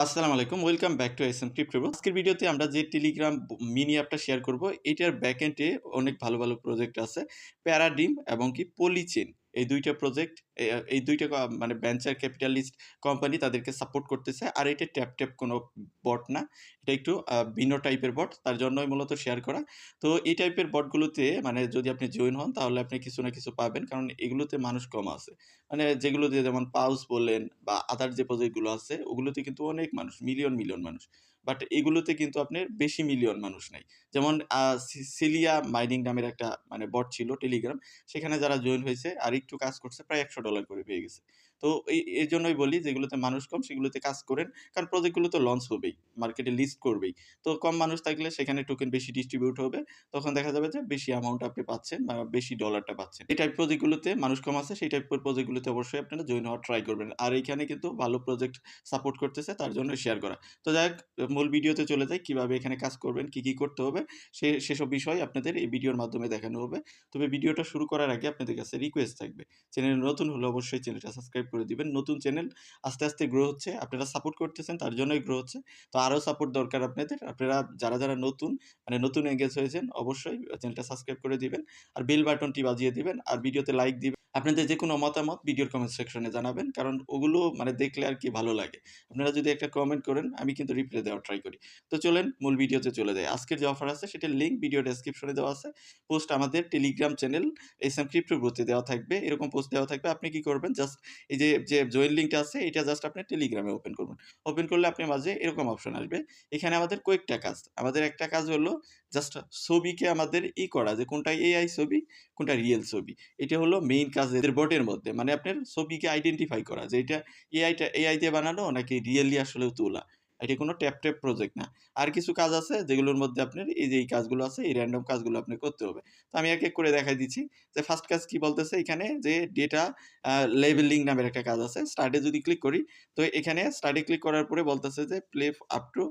আসসালামু আলাইকুম। Welcome back to SM crypto. আজকের ভিডিওতে আমরা যে টেলিগ্রাম মিনি অ্যাপটা শেয়ার করব, এটার ব্যাকএন্ডে অনেক ভালো, ভালো প্রজেক্ট আছে। প্যারাডিম এবং কি পলিচেন এই ২ টা প্রজেক্ট এই ২ টা মানে ভেঞ্চার ক্যাপিটালিস্ট কোম্পানি তাদেরকে সাপোর্ট করতেছে। আর এটা ট্যাপ কোনো বট না। এটা একটু ভিন্ন টাইপের বট। তার জন্যই মূলত শেয়ার করা। তো এই টাইপের বটগুলোতে মানে যদি আপনি জয়েন হন তাহলে আপনি কিছু না কিছু পাবেন। কারণ এগুলোতে মানুষ কম আছে। মানে যেগুলো দিয়ে যেমন পাউস বলেন বা আদার যে প্রজেক্ট গুলো আছে ওগুলোতে কিন্তু অনেক মানুষ মিলিয়ন, মিলিয়ন মানুষ। বাট এগুলোতে কিন্তু আপনার বেশি মিলিয়ন মানুষ নাই। যেমন সিলিয়া মাইনিং নামের একটা মানে বট ছিল টেলিগ্রাম। সেখানে যারা জয়েন হয়েছে আর একটু কাজ করছে প্রায় $১০০ করে পেয়ে গেছে। তো এজন্যই বলি যেগুলোতে মানুষ কম সেগুলোতে কাজ করেন। কারণ প্রজেক্ট গুলো তো লঞ্চ হবেই, মার্কেটে লিস্ট করবেই। তো কম মানুষ থাকলে সেখানে টোকেন বেশি ডিস্ট্রিবিউট হবে। তখন দেখা যাবে যে বেশি অ্যামাউন্ট আপনি পাচ্ছেন বা বেশি ডলারটা পাচ্ছেন। এই টাইপ প্রজেক্ট গুলোতে মানুষ কম আছে, সেই টাইপের প্রজেক্ট গুলোতে অবশ্যই আপনারা জয়েন হওয়ার ট্রাই করবেন। আর এইখানে কিন্তু ভালো প্রজেক্ট সাপোর্ট করতেছে তার জন্য শেয়ার করা। তো যাই হোক মূল ভিডিওতে চলে যাই কিভাবে এখানে কাজ করবেন, কি করতে হবে সেসব বিষয় আপনাদের এই ভিডিওর মাধ্যমে দেখানো হবে। তবে ভিডিওটা শুরু করার আগে আপনাদের কাছে রিকোয়েস্ট থাকবে। চ্যানেলে নতুন হলে অবশ্যই চ্যানেলটা সাবস্ক্রাইব করে দিবেন। নতুন চ্যানেল আস্তে, আস্তে গ্রো হচ্ছে। আপনারা সাপোর্ট করতেছেন তার জন্যই গ্রো হচ্ছে। তো আরো সাপোর্ট দরকার আপনাদের। আপনারা যারা নতুন মানে নতুন এনগেজ হয়েছেন অবশ্যই চ্যানেলটা সাবস্ক্রাইব করে দিবেন। আর বেল বাটনটি বাজিয়ে দিবেন। আর ভিডিওতে লাইক দিবেন। আপনাদের যেকোনো মতামত ভিডিওর কমেন্ট সেকশনে জানাবেন। কারণ ওগুলো মানে দেখলে আর কি ভালো লাগে। আপনারা যদি একটা কমেন্ট করেন আমি কিন্তু রিপ্লাই দেওয়ার ট্রাই করি। তো চলেন মূল ভিডিওতে চলে যাই। আজকের যে অফার আছে সেটার লিংক ভিডিও ডেসক্রিপশনে দেওয়া আছে। পোস্ট আমাদের টেলিগ্রাম চ্যানেল এসএম ক্রিপ্টো গ্রুপে দেওয়া থাকবে। এরকম পোস্ট দেওয়া থাকবে। আপনি কি করবেন জাস্ট এই যে জয়েন লিংকটা আছে এটা জাস্ট আপনি টেলিগ্রামে ওপেন করবেন। ওপেন করলে আপনার মাঝে এরকম অপশন আসবে। এখানে আমাদের কয়েকটা কাজ। আমাদের একটা কাজ হলো জাস্ট ছবিকে আমাদের করা যে কোনটা এআই ছবি, কোনটা রিয়েল ছবি। এটা হলো মেইন কাজ এদের বটের মধ্যে। মানে আপনার ছবিকে আইডেন্টিফাই করা যে এটা এআই দিয়ে বানানো নাকি রিয়েলি আসলেও তোলা। এটা কোনো ট্যাপ প্রজেক্ট না। আর কিছু কাজ আছে যেগুলোর মধ্যে আপনার এই যে এই কাজগুলো আছে এই র‍্যান্ডম কাজগুলো আপনার করতে হবে। তো আমি এক করে দেখাই দিচ্ছি যে ফার্স্ট কাজ কি বলতেছে এখানে যে ডেটা আ লেবেলিং নামের একটা কাজ আছে। স্টার্ট এ যদি ক্লিক করি তো এখানে স্টার্ট এ ক্লিক করার পরে বলতেছে যে প্লে আপ টু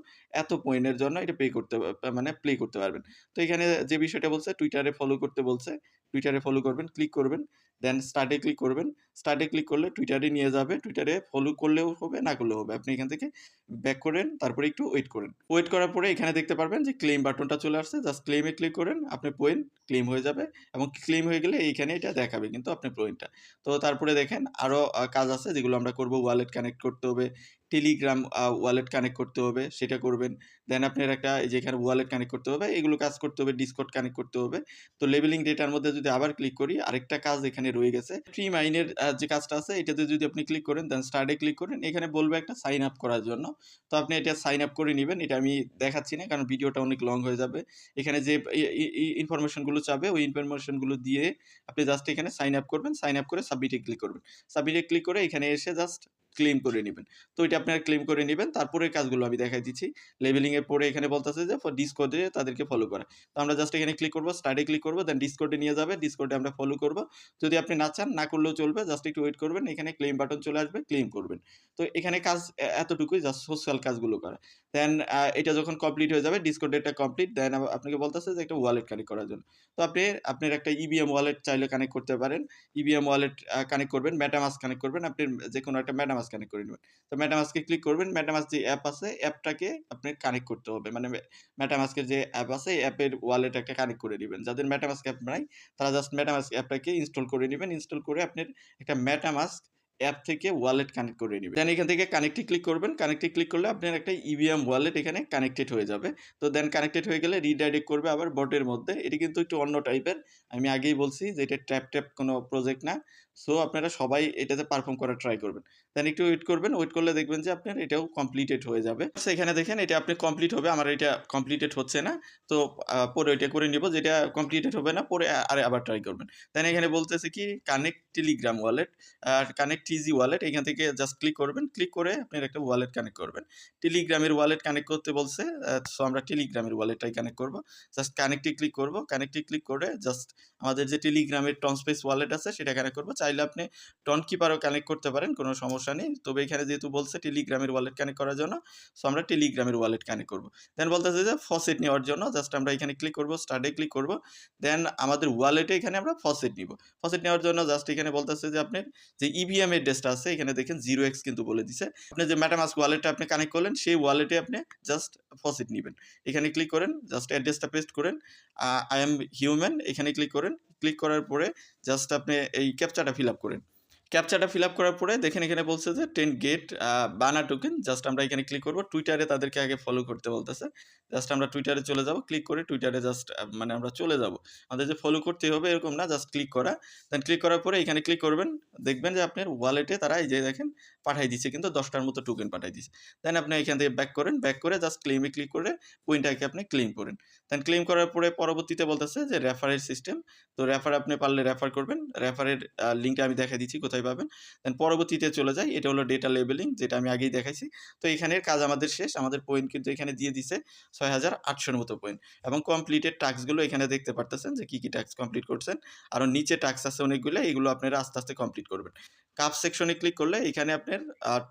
এত পয়েন্টের জন্য এটা পে করতে মানে প্লে করতে পারবেন। তো এখানে যে বিষয়টা বলছে টুইটারে ফলো করতে বলছে। টুইটারে ফলো করবেন, ক্লিক করবেন। দেন স্টার্ট এ ক্লিক করবেন। স্টার্ট এ ক্লিক করলে টুইটারে নিয়ে যাবে। টুইটারে ফলো করলেও হবে, না করলেও হবে। আপনি এখান থেকে ব্যাক করেন, তারপরে একটু ওয়েট করেন। ওয়েট করার পরে এখানে দেখতে পারবেন যে ক্লেম বাটনটা চলে আসছে। জাস্ট ক্লেম এ ক্লিক করেন। আপনার পয়েন্ট ক্লেম হয়ে যাবে এবং ক্লেম হয়ে গেলে এইখানে এটা দেখাবে কিন্তু আপনার পয়েন্টটা। তো তারপরে দেখেন আরো কাজ আছে যেগুলো আমরা করব। ওয়ালেট কানেক্ট করতে হবে। টেলিগ্রাম ওয়ালেট কানেক্ট করতে হবে, সেটা করবেন। দেন আপনার একটা এই যে এখানে ওয়ালেট কানেক্ট করতে হবে। এগুলো কাজ করতে হবে। ডিসকর্ড কানেক্ট করতে হবে। তো লেবেলিং ডেটার মধ্যে যদি আবার ক্লিক করি আরেকটা কাজ এখানে রয়ে গেছে। ফ্রি মাইনের যে কাজটা আছে এটাতে যদি আপনি ক্লিক করেন দেন স্টার্ট এ ক্লিক করেন। এখানে বলবে একটা সাইন আপ করার জন্য। তো আপনি এটা সাইন আপ করে নিবেন। এটা আমি দেখাচ্ছি না কারণ ভিডিওটা অনেক লং হয়ে যাবে। এখানে যে ইনফরমেশন গুলো চাবে ওই ইনফরমেশন গুলো দিয়ে আপনি জাস্ট এখানে সাইন আপ করবেন। সাইন আপ করে সাবমিট এ ক্লিক করবেন। সাবমিট এ ক্লিক করে এখানে এসে জাস্ট ক্লেম করে নিবেন। তো এটা আপনারা ক্লেম করে নিবেন। তারপরের কাজগুলো আমি দেখাই দিচ্ছি। লেবেলিং এর পরে এখানে বলতেছে যে ডিসকর্ড এ তাদেরকে ফলো করা। তো আমরা জাস্ট এখানে ক্লিক করব, স্টার্ট এ ক্লিক করব, দেন ডিসকর্ড এ নিয়ে যাবে। ডিসকর্ড এ আমরা ফলো করব। যদি আপনি না চান না করলেও চলবে। জাস্ট একটু ওয়েট করবেন। এখানে ক্লেম বাটন চলে আসবে, ক্লেম করবেন। তো এখানে কাজ এতটুকুই জাস্ট সোশ্যাল কাজগুলো করা। দেন এটা যখন কমপ্লিট হয়ে যাবে ডিসকর্ড এটা কমপ্লিট দেন আপনাকে বলতেছে যে একটা ওয়ালেট কানেক্ট করার জন্য। তো আপনি আপনার একটা ইবিএম ওয়ালেট চাইলে কানেক্ট করতে পারেন। ইবিএম ওয়ালেট কানেক্ট করবেন, মেটামাস্ক কানেক্ট করবেন। আপনি যেকোনো একটা মেটামাস্ক কানেক্ট করে নিবেন। তো মেটামাস্ক এ ক্লিক করবেন। মেটামাস্ক যে অ্যাপ আছে অ্যাপটাকে আপনার কানেক্ট করতে হবে। মানে মেটামাস্ক এর যে অ্যাপ আছে এই অ্যাপের ওয়ালেট একটা কানেক্ট করে নিবেন। যাদের মেটামাস্ক অ্যাপ নাই তারা জাস্ট মেটামাস্ক অ্যাপটাকে ইনস্টল করে নিবেন। ইনস্টল করে আপনার একটা মেটামাস্ক অ্যাপ থেকে ওয়ালেট কানেক্ট করে নিবেন। দেন এখান থেকে কানেক্টে ক্লিক করবেন। কানেক্টে ক্লিক করলে আপনার একটা ইভিএম ওয়ালেট এখানে কানেক্টেড হয়ে যাবে। তো দেন কানেক্টেড হয়ে গেলে রিডাইরেক্ট করবে আবার বটের মধ্যে। এটি কিন্তু একটু অন্য টাইপের। আমি আগেই বলছি যে এটা ট্যাপ কোনো প্রজেক্ট না। সো আপনারা সবাই এটাতে পারফর্ম করার ট্রাই করবেন। দেন একটু ওয়েট করবেন। ওয়েট করলে দেখবেন যে আপনার এটাও কমপ্লিটেড হয়ে যাবে। এখানে দেখেন এটা আপনি কমপ্লিট হবে। আমার এটা কমপ্লিটেড হচ্ছে না। তো পরে ওইটা করে নিব। যেটা কমপ্লিটেড হবে না পরে আবার ট্রাই করবেন। দেন এখানে বলতেছে কি কানেক্ট টেলিগ্রাম ওয়ালেট আর কানেক্ট টিজি ওয়ালেট। এখান থেকে জাস্ট ক্লিক করবেন। ক্লিক করে আপনার একটা ওয়ালেট কানেক্ট করবেন। টেলিগ্রামের ওয়ালেট কানেক্ট করতে বলছে। সো আমরা টেলিগ্রামের ওয়ালেটটাই কানেক্ট করব। জাস্ট কানেক্টে ক্লিক করব। কানেক্টে ক্লিক করে জাস্ট আমাদের যে টেলিগ্রামের টনস্পেস ওয়ালেট আছে সেটা কানেক্ট করব। চাইলে আপনি টনকিপারও কানেক্ট করতে পারেন, কোনো সমস্যা নেই। তবে এখানে যেহেতু বলছে টেলিগ্রামের ওয়ালেট কানেক্ট করার জন্য, সো আমরা টেলিগ্রামের ওয়ালেট কানেক্ট করব। দেন বলতেছে যে ফসেট নেওয়ার জন্য জাস্ট আমরা এখানে ক্লিক করব, স্টার্টে ক্লিক করব। দেন আমাদের ওয়ালেটে এখানে আমরা ফসেট নিব। ফসেট নেওয়ার জন্য জাস্ট এখানে বলতেছে যে আপনার যে ইভিএম অ্যাড্রেসটা আছে এখানে দেখেন 0x কিন্তু বলে দিছে। আপনি যে মেটামাস্ক ওয়ালেটটা আপনি কানেক্ট করলেন সেই ওয়ালেটে আপনি জাস্ট ফসেট নিবেন। এখানে ক্লিক করেন, জাস্ট অ্যাড্রেসটা পেস্ট করেন। আই এম হিউম্যান এখানে ক্লিক করেন। ক্লিক করার পরে জাস্ট আপনি এই ক্যাপচাটা ফিল আপ করেন। ক্যাপচাটা ফিল আপ করার পরে দেখেন এখানে বলছে যে 10 গেট বানা টোকেন। জাস্ট আমরা এখানে ক্লিক করব। টুইটারে তাদেরকে আগে ফলো করতে বলতেছে। জাস্ট আমরা টুইটারে চলে যাব। ক্লিক করে টুইটারে জাস্ট মানে আমরা চলে যাব। আমাদের যে ফলো করতেই হবে এরকম না, জাস্ট ক্লিক করা। দেন ক্লিক করার পরে এখানে ক্লিক করবেন। দেখবেন যে আপনার ওয়ালেটে তারা এই যে দেখেন পাঠাই দিচ্ছে, কিন্তু 10 টার মতো টোকেন পাঠাই দিচ্ছে। দেন আপনি এখান থেকে ব্যাক করেন। ব্যাক করে জাস্ট ক্লেইমে ক্লিক করে কয়েনটাকে আপনি ক্লেইম করেন। দেন ক্লেইম করার পরে পরবর্তীতে বলতেছে যে রেফারের সিস্টেম। তো রেফার আপনি পারলে রেফার করবেন। রেফারের লিঙ্কটা আমি দেখাই দিচ্ছি কোথায় পাবেন। দেন পরবর্তীতে চলে যাই। এটা হলো ডেটা লেবেলিং, যেটা আমি আগেই দেখাইছি। তো এখানের কাজ আমাদের শেষ। আমাদের পয়েন্ট কিন্তু এখানে দিয়ে দিছে ৬,৮০০ র মতো পয়েন্ট এবং কমপ্লিটেড টাস্কগুলো এখানে দেখতে পারতেছেন যে কি টাস্ক কমপ্লিট করছেন। আরও নিচে টাস্ক আছে অনেকগুলো, এগুলো আপনারা আস্তে আস্তে কমপ্লিট করবেন। কাপ সেকশনে ক্লিক করলে এখানে আপনার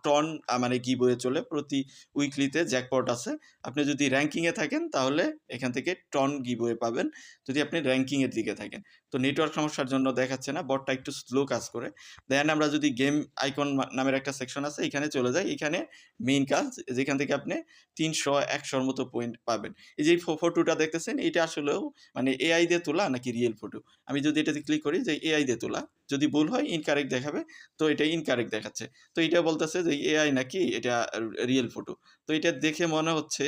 টন মানে গিভওয়ে চলে। প্রতি উইকলিতে জ্যাকপট আছে। আপনি যদি র্যাঙ্কিংয়ে থাকেন তাহলে এখান থেকে টন গিভওয়ে পাবেন, যদি আপনি র্যাঙ্কিংয়ের দিকে থাকেন। তো নেটওয়ার্ক সমস্যার জন্য দেখাচ্ছে না, বটটা একটু স্লো কাজ করে। দেন আমরা যদি গেম আইকন নামের একটা সেকশন আছে এখানে চলে যাই। এখানে মেইন কাজ, যেখান থেকে আপনি ৩০০, ১০০ র মতো পয়েন্ট পাবেন। এই যে ফটোটা দেখতেছেন এটা আসলেও মানে এআই দিয়ে তোলা নাকি রিয়েল ফটো। আমি যদি এটাতে ক্লিক করি যে এআই দিয়ে তোলা, যদি ভুল হয় ইনকারেক্ট দেখাবে। তো এটা ইনকারেক্ট দেখাচ্ছে। তো এটা বলতেছে যে এআই নাকি এটা রিয়েল ফটো। তো এটা দেখে মনে হচ্ছে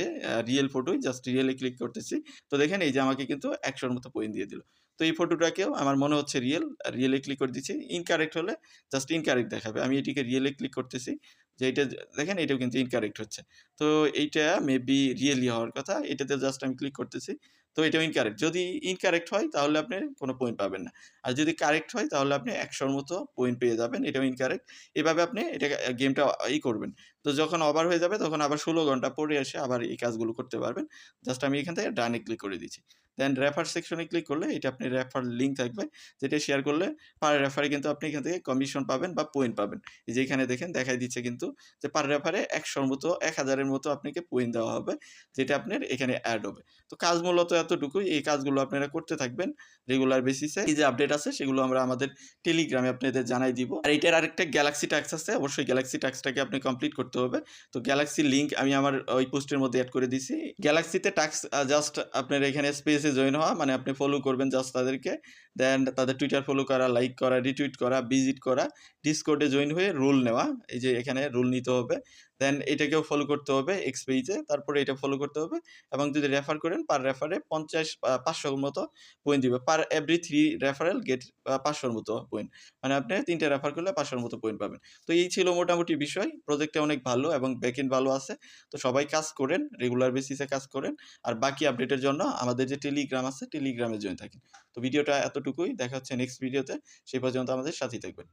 রিয়েল ফটোই। জাস্ট রিয়েলে ক্লিক করতেছি। তো দেখেন এই যে আমাকে কিন্তু ১০০ র মতো পয়েন্ট দিয়ে দিল। তো এই ফটোটাকেও আমার মনে হচ্ছে রিয়েল। রিয়েলে ক্লিক করে দিচ্ছি। ইনকারেক্ট হলে জাস্ট ইনকারেক্ট দেখাবে। আমি এটিকে রিয়েলে ক্লিক করতেছি। যে এটা দেখেন এটাও কিন্তু ইনকারেক্ট হচ্ছে। তো এইটা মেবি রিয়েলি হওয়ার কথা। এটাতে জাস্ট আমি ক্লিক করতেছি। তো এটাও ইনকারেক্ট। যদি ইনকারেক্ট হয় তাহলে আপনি কোনো পয়েন্ট পাবেন না। আর যদি কারেক্ট হয় তাহলে আপনি ১০০ র মতো পয়েন্ট পেয়ে যাবেন। এটাও ইনকারেক্ট। এভাবে আপনি এটাকে গেমটা করবেন। তো যখন ওভার হয়ে যাবে তখন আবার ১৬ ঘন্টা পরে এসে আবার এই কাজগুলো করতে পারবেন। জাস্ট আমি এখান থেকে ডানে ক্লিক করে দিচ্ছি। দেন রেফার সেকশনে ক্লিক করলে এটা আপনি রেফার লিঙ্ক থাকবে, যেটা শেয়ার করলে পার রেফারে কিন্তু আপনি এখান থেকে কমিশন পাবেন বা পয়েন্ট পাবেন। এই যে এখানে দেখেন দেখাই দিচ্ছে কিন্তু যে পার রেফারে ১০০ র মতো ১,০০০ এর মতো আপনাকে পয়েন্ট দেওয়া হবে, যেটা আপনার এখানে এড হবে। তো কাজ মূলত এতটুকুই। এই কাজগুলো আপনারা করতে থাকবেন রেগুলার বেসিসে। এই যে আপডেট আছে সেগুলো আমরা আমাদের টেলিগ্রামে আপনাদের জানাই দিব। আর এটার আরেকটা গ্যালাক্সি টাস্ক আছে। অবশ্যই গ্যালাক্সি টাস্কটাকে আপনি কমপ্লিট করতে হবে। তো গ্যালাক্সির লিঙ্ক আমি আমার ওই পোস্টের মধ্যে এড করে দিছি। গ্যালাক্সিতে টাস্ক জাস্ট আপনার এখানে স্পেসে জয়েন হওয়া, মানে আপনি ফলো করবেন জাস্ট তাদেরকে। দেন তাদের টুইটার ফলো করা, লাইক করা, রিটুইট করা, ভিজিট করা, ডিসকর্ডে জয়েন হয়ে রোল নেওয়া। এই যে এখানে রোল নিতে হবে। দেন এটাকেও ফলো করতে হবে এক্স পেজে। তারপরে এটা ফলো করতে হবে এবং যদি রেফার করেন পার রেফারে ৫০ র মতো পয়েন্ট দিবে। পার এভরি 3 রেফারেল গেট ৫০০ র মতো পয়েন্ট। মানে আপনি ৩ টে রেফার করলে ৫০০ র মতো পয়েন্ট পাবেন। তো এই ছিল মোটামুটি বিষয়। প্রজেক্টটা অনেক ভালো এবং ব্যাকএন্ড ভালো আছে। তো সবাই কাজ করেন, রেগুলার বেসিসে কাজ করেন। আর বাকি আপডেটের জন্য আমাদের যে টেলিগ্রাম আছে টেলিগ্রামে জয়েন থাকেন। তো ভিডিওটা এতটুকুই। দেখা হচ্ছে নেক্সট ভিডিওতে। সেই পর্যন্ত আমাদের সাথেই থাকবেন।